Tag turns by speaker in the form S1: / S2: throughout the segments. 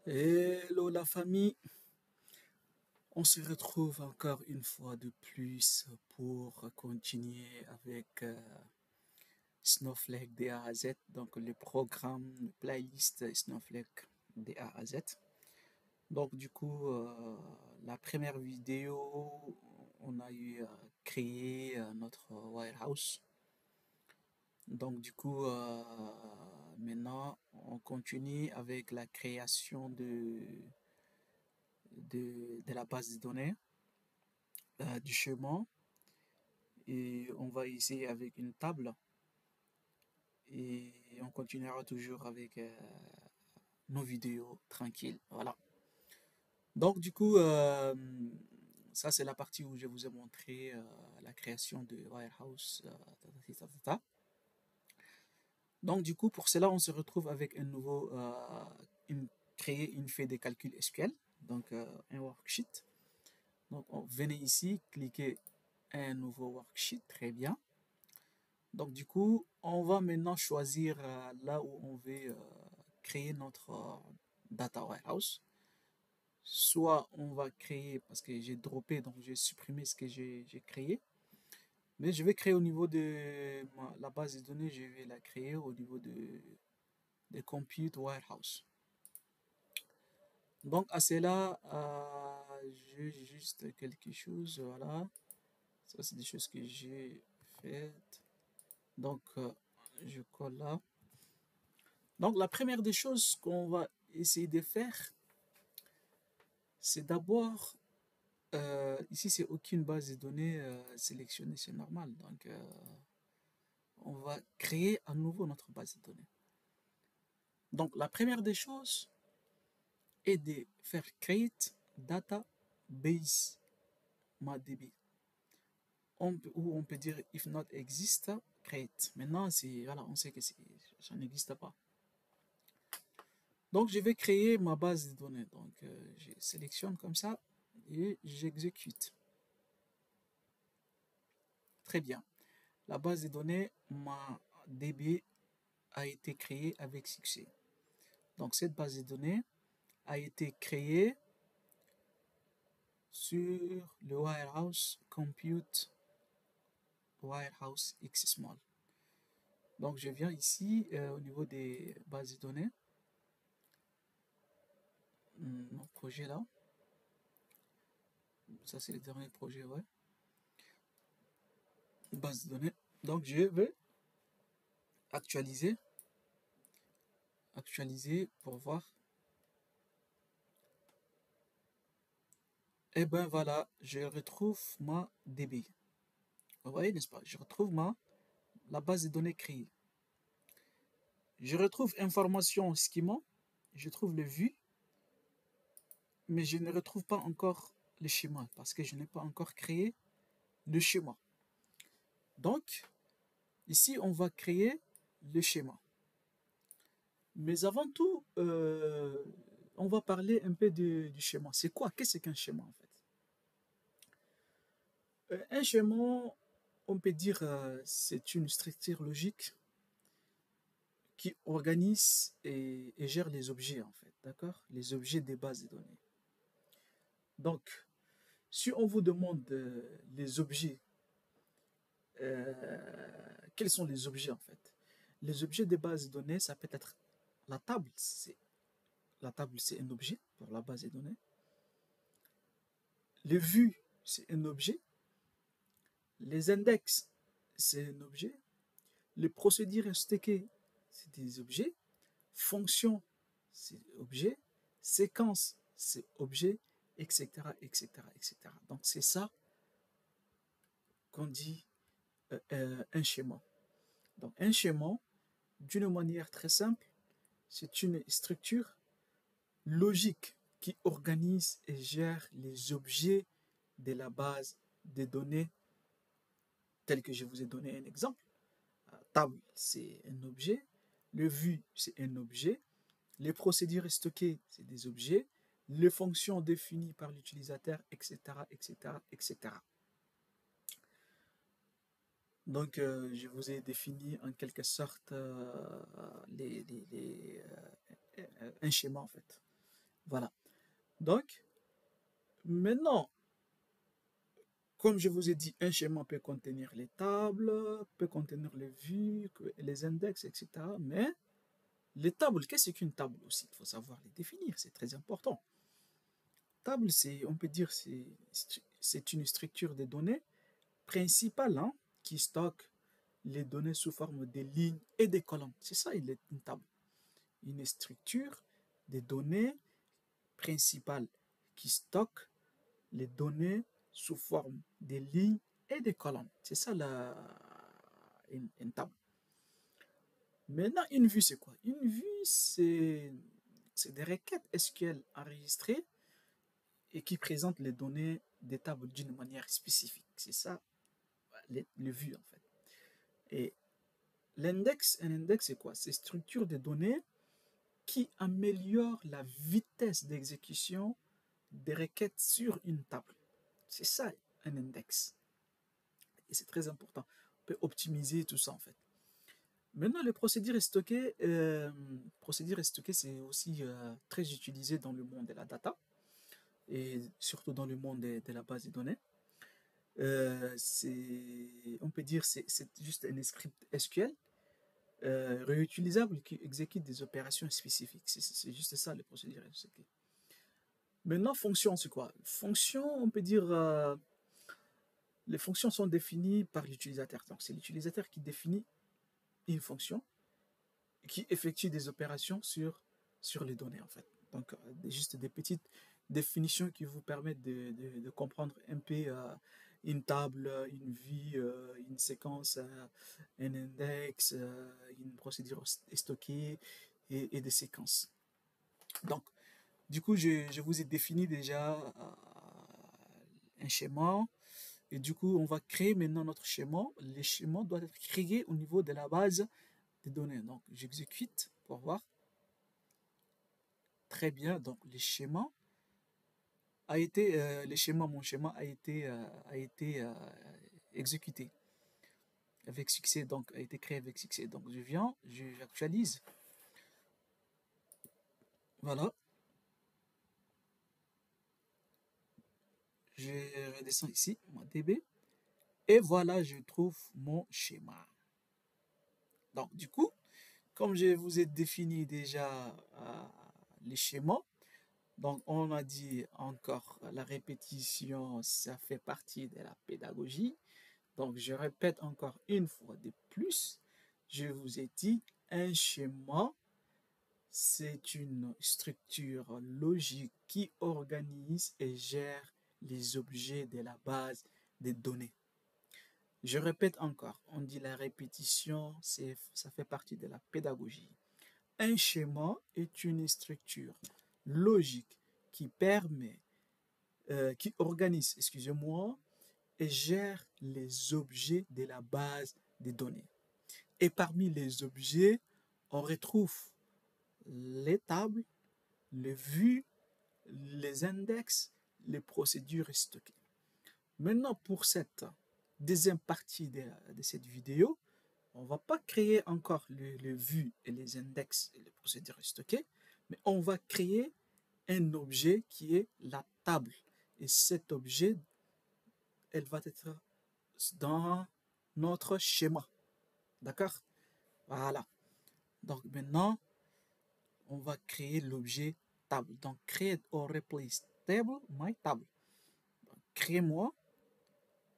S1: Hello la famille, on se retrouve encore une fois de plus pour continuer avec Snowflake de A à Z, donc le programme, le playlist Snowflake de A à Z. Donc du coup, la première vidéo, on a eu créé notre warehouse. Donc du coup, maintenant, on continue avec la création de la base de données, du chemin, et on va essayer avec une table et on continuera toujours avec nos vidéos tranquilles. Voilà. Donc du coup, ça c'est la partie où je vous ai montré la création de Wirehouse. Donc du coup, pour cela, on se retrouve avec un nouveau, créer une feuille de calcul SQL, donc un worksheet. Donc venez ici, cliquez un nouveau worksheet, très bien. Donc du coup, on va maintenant choisir là où on veut créer notre data warehouse. Soit on va créer, parce que j'ai droppé, donc j'ai supprimé ce que j'ai créé. Mais je vais créer au niveau de la base de données, je vais la créer au niveau de Compute Warehouse. Donc à cela, j'ai juste quelque chose, voilà. Ça c'est des choses que j'ai faites. Donc je colle là. Donc la première des choses qu'on va essayer de faire, c'est d'abord, ici c'est aucune base de données sélectionnée, c'est normal. Donc on va créer à nouveau notre base de données. Donc la première des choses est de faire create database MadDB. Ou on peut dire if not exist, create. Maintenant, voilà, on sait que ça n'existe pas. Donc je vais créer ma base de données. Donc je sélectionne comme ça et j'exécute. Très bien. La base de données, ma DB, a été créée avec succès. Donc cette base de données a été créée sur le Warehouse Compute Warehouse XSmall. Donc je viens ici au niveau des bases de données, mon projet là. Ça c'est le dernier projet, ouais. Base de données. Donc je vais actualiser pour voir. Et ben voilà, je retrouve ma DB. Vous voyez, n'est-ce pas? Je retrouve la base de données créée. Je retrouve information schema, je trouve le vue, mais je ne retrouve pas encore le schéma parce que je n'ai pas encore créé le schéma. Donc, ici, on va créer le schéma. Mais avant tout, on va parler un peu du schéma. C'est quoi? Qu'est-ce qu'un schéma en fait? Un schéma, on peut dire, c'est une structure logique qui organise et gère les objets en fait, d'accord? Les objets des bases de données. Donc, si on vous demande les objets, quels sont les objets en fait? Les objets des bases de données, ça peut être la table, c'est un objet pour la base de données. Les vues, c'est un objet. Les index, c'est un objet. Les procédures stockées, c'est des objets. Fonction, c'est objet. Séquence, c'est objet, etc., etc., etc. Donc c'est ça qu'on dit un schéma. Donc un schéma, d'une manière très simple, c'est une structure logique qui organise et gère les objets de la base des données tel que je vous ai donné un exemple. Table, c'est un objet. Le vue, c'est un objet. Les procédures stockées, c'est des objets. Les fonctions définies par l'utilisateur, etc., etc., etc. Donc, je vous ai défini en quelque sorte un schéma en fait. Voilà. Donc, maintenant, comme je vous ai dit, un schéma peut contenir les tables, peut contenir les vues, les index, etc. Mais les tables, qu'est-ce qu'une table aussi? Il faut savoir les définir, c'est très important. Table, on peut dire, c'est une structure de données principale, hein, qui stocke les données sous forme de lignes et de colonnes. C'est ça une table. Une structure de données principale qui stocke les données sous forme de lignes et de colonnes. C'est ça une table. Maintenant, une vue, c'est quoi? Une vue, c'est des requêtes SQL enregistrées et qui présentent les données des tables d'une manière spécifique. C'est ça, les vues, en fait. Et un index, c'est quoi? C'est structure de données qui améliore la vitesse d'exécution des requêtes sur une table. C'est ça, un index. Et c'est très important. On peut optimiser tout ça, en fait. Maintenant, les procédures stockées, c'est aussi très utilisé dans le monde de la data et surtout dans le monde de la base de données. On peut dire c'est juste un script SQL réutilisable qui exécute des opérations spécifiques. C'est juste ça, les procédures stockées. Maintenant, fonction, c'est quoi? Fonction, on peut dire, les fonctions sont définies par l'utilisateur. Donc, c'est l'utilisateur qui définit une fonction qui effectue des opérations sur les données, en fait. Donc, juste des petites définitions qui vous permettent de comprendre un peu une table, une vue, une séquence, un index, une procédure stockée et des séquences. Donc, du coup, je vous ai défini déjà un schéma. Et du coup, on va créer maintenant notre schéma. Les schémas doivent être créés au niveau de la base des données. Donc, j'exécute pour voir. Très bien. Donc, mon schéma a été exécuté avec succès. Donc, a été créé avec succès. Donc, j'actualise. Voilà. Je redescends ici, mon DB. Et voilà, je trouve mon schéma. Donc, du coup, comme je vous ai défini déjà les schémas, donc on a dit encore la répétition, ça fait partie de la pédagogie. Donc, je répète encore une fois de plus, je vous ai dit, un schéma, c'est une structure logique qui organise et gère les objets de la base des données. Je répète encore, on dit la répétition, ça fait partie de la pédagogie. Un schéma est une structure logique qui qui organise, excusez-moi, et gère les objets de la base des données. Et parmi les objets, on retrouve les tables, les vues, les index, les procédures stockées. Maintenant, pour cette deuxième partie de cette vidéo, on ne va pas créer encore les vues et les index et les procédures stockées, mais on va créer un objet qui est la table. Et cet objet, elle va être dans notre schéma. D'accord? Voilà. Donc maintenant, on va créer l'objet table. Donc create or replace table, my table. Crée-moi,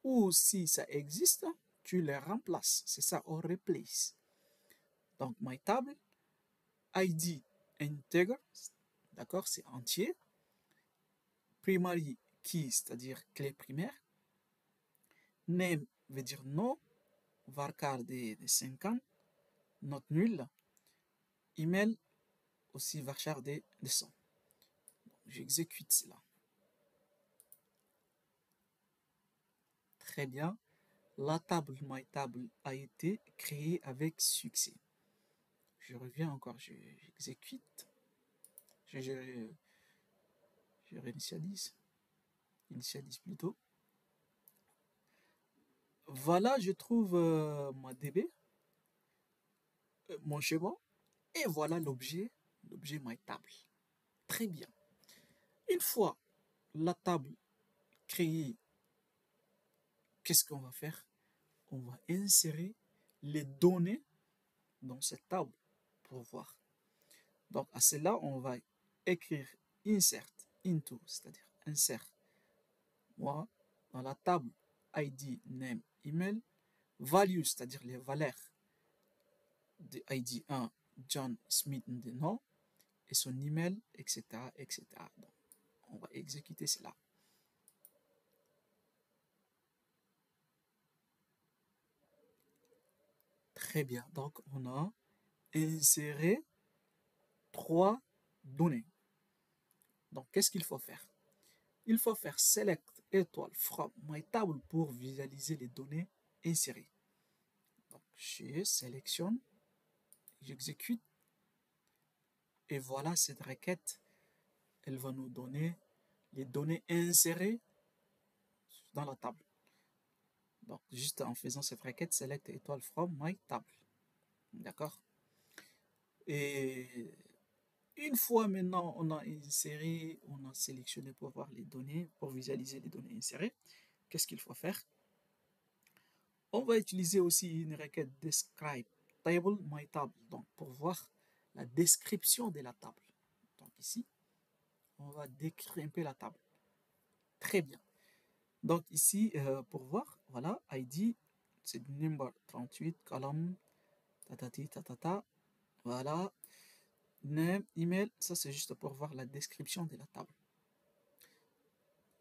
S1: ou si ça existe, tu le remplaces. C'est ça, or replace. Donc my table, ID integer, d'accord, c'est entier. Primary key, c'est-à-dire clé primaire. Name veut dire nom. Varchar de 50, note nulle. Email aussi varchar de 100. J'exécute cela. Très bien. La table myTable a été créée avec succès. Je reviens encore, j'exécute. Je réinitialise. Initialise plutôt. Voilà, je trouve ma DB, mon schéma, et voilà l'objet myTable. Très bien. Une fois la table créée, qu'est-ce qu'on va faire? On va insérer les données dans cette table pour voir. Donc à cela, on va écrire insert into, c'est-à-dire insert moi dans la table ID, name, email, value, c'est-à-dire les valeurs de ID 1, John Smith de nom, et son email, etc., etc. Donc, on va exécuter cela. Très bien. Donc, on a inséré 3 données. Donc, qu'est-ce qu'il faut faire? Il faut faire select étoile from my table pour visualiser les données insérées. Donc, je sélectionne, j'exécute, et voilà cette requête. Elle va nous donner les données insérées dans la table. Donc, juste en faisant cette requête, select étoile from my table. D'accord? Et une fois maintenant on a inséré, on a sélectionné pour voir les données, pour visualiser les données insérées, qu'est-ce qu'il faut faire? On va utiliser aussi une requête describe table my table, donc pour voir la description de la table. Donc ici, on va décrire un peu la table. Très bien. Donc ici, pour voir, voilà, ID, c'est number 38, column, tatati, tatata, voilà, name, email, ça c'est juste pour voir la description de la table.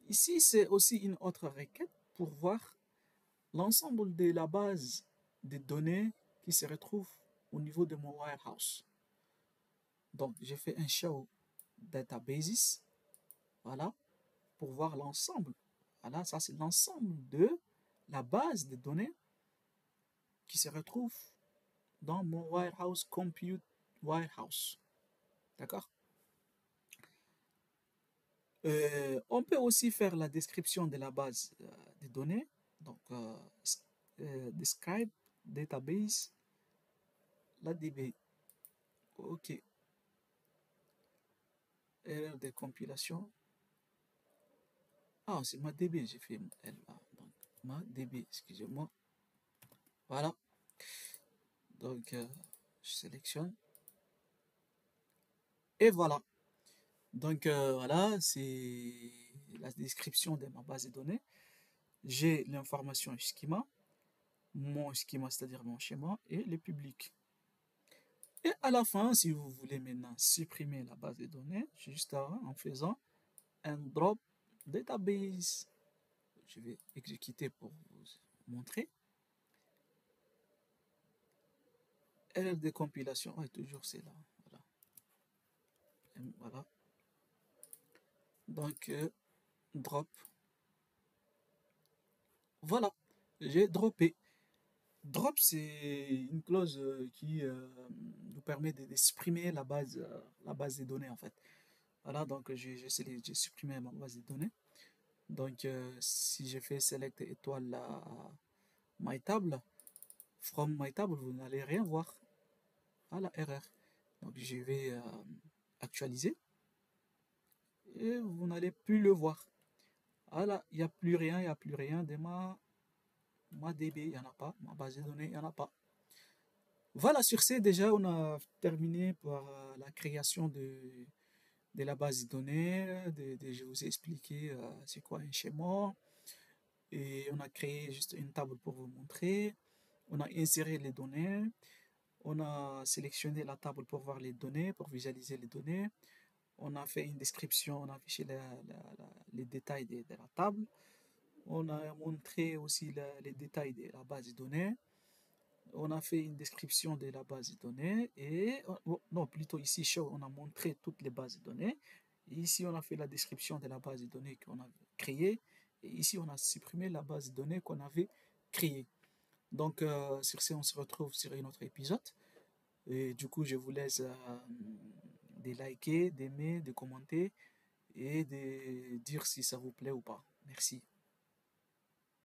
S1: Ici, c'est aussi une autre requête pour voir l'ensemble de la base des données qui se retrouve au niveau de mon warehouse. Donc, j'ai fait un show databases, voilà, pour voir l'ensemble. Voilà, ça c'est l'ensemble de la base de données qui se retrouve dans mon warehouse compute warehouse. D'accord? On peut aussi faire la description de la base des données. Donc, describe database, la DB. OK. Erreur de compilation. Ah, c'est ma DB, j'ai fait elle. Donc, ma DB, excusez-moi. Voilà. Donc, je sélectionne. Et voilà. Donc, voilà, c'est la description de ma base de données. J'ai l'information schema, mon schema, c'est-à-dire mon schéma, et le public. Et à la fin, si vous voulez maintenant supprimer la base de données, juste en faisant un drop database. Je vais exécuter pour vous montrer. Erreur de compilation. Ouais, toujours c'est là. Voilà. Voilà. Donc, drop. Voilà. J'ai droppé. Drop, c'est une clause qui nous permet de supprimer la base des données en fait. Voilà, donc j'ai supprimé ma base de données. Donc, si je fais select étoile my table, from my table, vous n'allez rien voir. Voilà, erreur. Donc, je vais actualiser et vous n'allez plus le voir. Voilà, il n'y a plus rien, il n'y a plus rien de ma DB, il n'y en a pas, ma base de données, il n'y en a pas. Voilà, sur ce, déjà, on a terminé par la création de la base de données. Je vous ai expliqué c'est quoi un schéma. Et on a créé juste une table pour vous montrer. On a inséré les données. On a sélectionné la table pour voir les données, pour visualiser les données. On a fait une description, on a affiché les détails de la table. On a montré aussi les détails de la base de données. On a fait une description de la base de données et, non, plutôt ici, show, on a montré toutes les bases de données. Et ici, on a fait la description de la base de données qu'on a créée. Et ici, on a supprimé la base de données qu'on avait créée. Donc, sur ce, on se retrouve sur un autre épisode. Et du coup, je vous laisse de liker, d'aimer, de commenter et de dire si ça vous plaît ou pas. Merci.